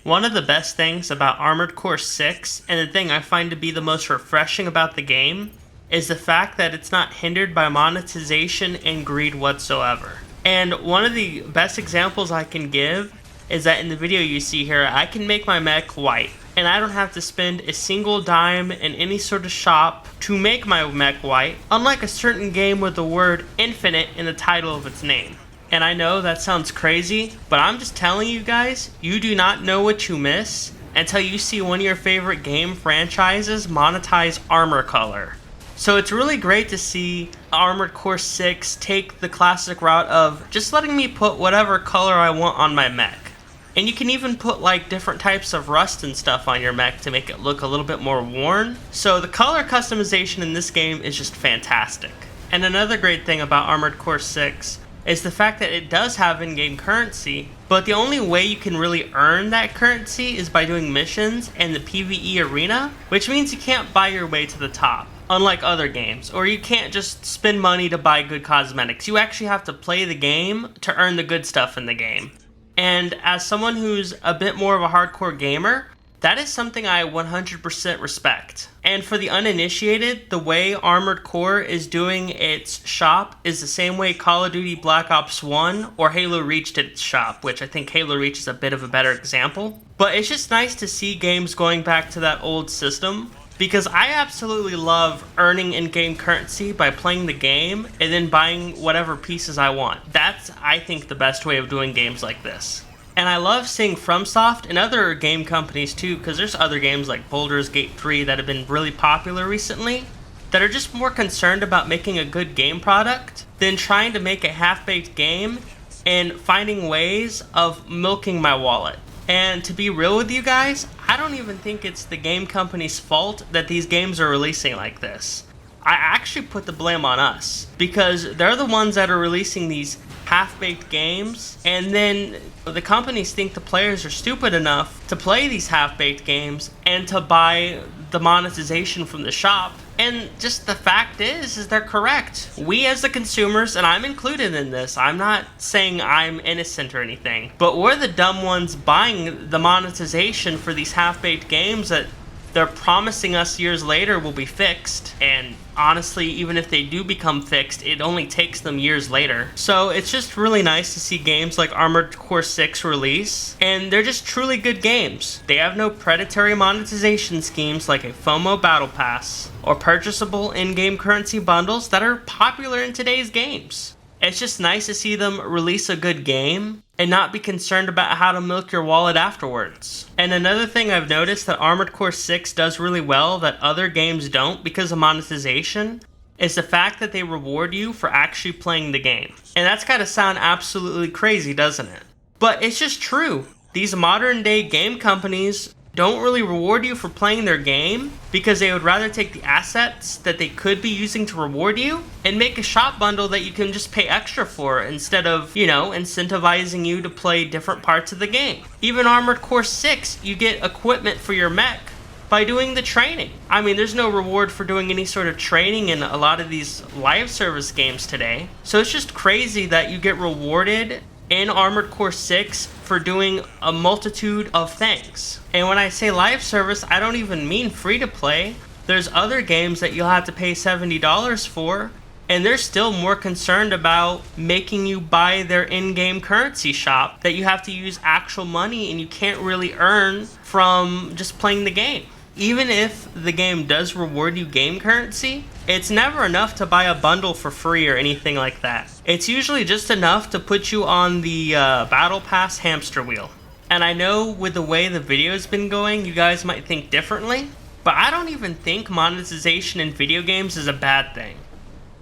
One of the best things about Armored Core 6, and the thing I find to be the most refreshing about the game, is the fact that it's not hindered by monetization and greed whatsoever. And one of the best examples I can give is that in the video you see here, I can make my mech white, and I don't have to spend a single dime in any sort of shop to make my mech white, unlike a certain game with the word infinite in the title of its name. And I know that sounds crazy, but I'm just telling you guys, you do not know what you miss until you see one of your favorite game franchises monetize armor color. So it's really great to see Armored Core 6 take the classic route of just letting me put whatever color I want on my mech. And you can even put like different types of rust and stuff on your mech to make it look a little bit more worn. So the color customization in this game is just fantastic. And another great thing about Armored Core 6 is the fact that it does have in-game currency, but the only way you can really earn that currency is by doing missions in the PvE arena, which means you can't buy your way to the top, unlike other games, or you can't just spend money to buy good cosmetics. You actually have to play the game to earn the good stuff in the game. And as someone who's a bit more of a hardcore gamer, that is something I 100% respect. And for the uninitiated, the way Armored Core is doing its shop is the same way Call of Duty Black Ops 1 or Halo Reach did its shop, which I think Halo Reach is a bit of a better example. But it's just nice to see games going back to that old system, because I absolutely love earning in-game currency by playing the game and then buying whatever pieces I want. That's, I think, the best way of doing games like this. And I love seeing FromSoft and other game companies too, because there's other games like Baldur's Gate 3 that have been really popular recently that are just more concerned about making a good game product than trying to make a half-baked game and finding ways of milking my wallet. And to be real with you guys, I don't even think it's the game company's fault that these games are releasing like this. I actually put the blame on us, because they're the ones that are releasing these half-baked games, and then the companies think the players are stupid enough to play these half-baked games and to buy the monetization from the shop. And just the fact is they're correct. We as the consumers, and I'm included in this, I'm not saying I'm innocent or anything, but we're the dumb ones buying the monetization for these half-baked games that they're promising us years later will be fixed. And honestly, even if they do become fixed, it only takes them years later. So it's just really nice to see games like Armored Core 6 release, and they're just truly good games. They have no predatory monetization schemes like a FOMO Battle Pass or purchasable in-game currency bundles that are popular in today's games. It's just nice to see them release a good game and not be concerned about how to milk your wallet afterwards. And another thing I've noticed that Armored Core 6 does really well that other games don't because of monetization is the fact that they reward you for actually playing the game. And that's gotta sound absolutely crazy, doesn't it? But it's just true. These modern day game companies don't really reward you for playing their game because they would rather take the assets that they could be using to reward you and make a shop bundle that you can just pay extra for instead of, incentivizing you to play different parts of the game. Even Armored Core 6, you get equipment for your mech by doing the training. I mean, there's no reward for doing any sort of training in a lot of these live service games today. So it's just crazy that you get rewarded in Armored Core 6 for doing a multitude of things. And when I say live service, I don't even mean free to play. There's other games that you'll have to pay $70 for, and they're still more concerned about making you buy their in-game currency shop that you have to use actual money and you can't really earn from just playing the game. Even if the game does reward you game currency, it's never enough to buy a bundle for free or anything like that. It's usually just enough to put you on the Battle Pass hamster wheel. And I know with the way the video's been going, you guys might think differently, but I don't even think monetization in video games is a bad thing.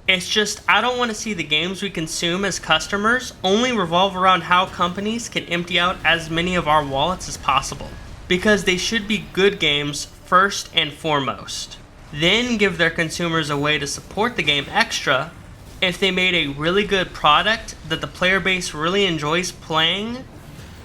It's just, I don't want to see the games we consume as customers only revolve around how companies can empty out as many of our wallets as possible. Because they should be good games first and foremost. Then give their consumers a way to support the game extra if they made a really good product that the player base really enjoys playing,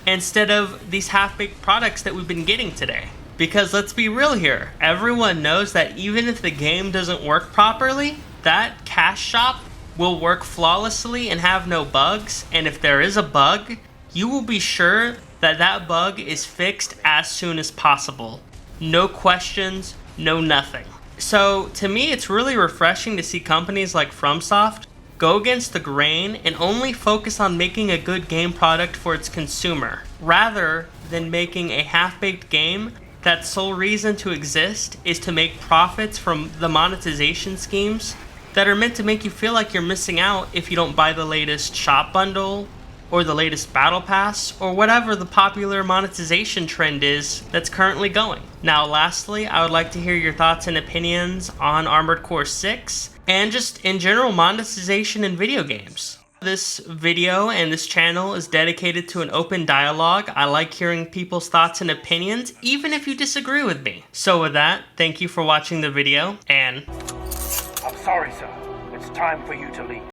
instead of these half-baked products that we've been getting today. Because let's be real here, everyone knows that even if the game doesn't work properly, that cash shop will work flawlessly and have no bugs, and if there is a bug, you will be sure that that bug is fixed as soon as possible. No questions, no nothing. So to me, it's really refreshing to see companies like FromSoft go against the grain and only focus on making a good game product for its consumer, rather than making a half-baked game that's sole reason to exist is to make profits from the monetization schemes that are meant to make you feel like you're missing out if you don't buy the latest shop bundle or the latest battle pass or whatever the popular monetization trend is that's currently going. Now lastly, I would like to hear your thoughts and opinions on Armored Core 6 and just in general monetization in video games. This video and this channel is dedicated to an open dialogue. I like hearing people's thoughts and opinions, even if you disagree with me. So with that, thank you for watching the video, and... I'm sorry, sir. It's time for you to leave.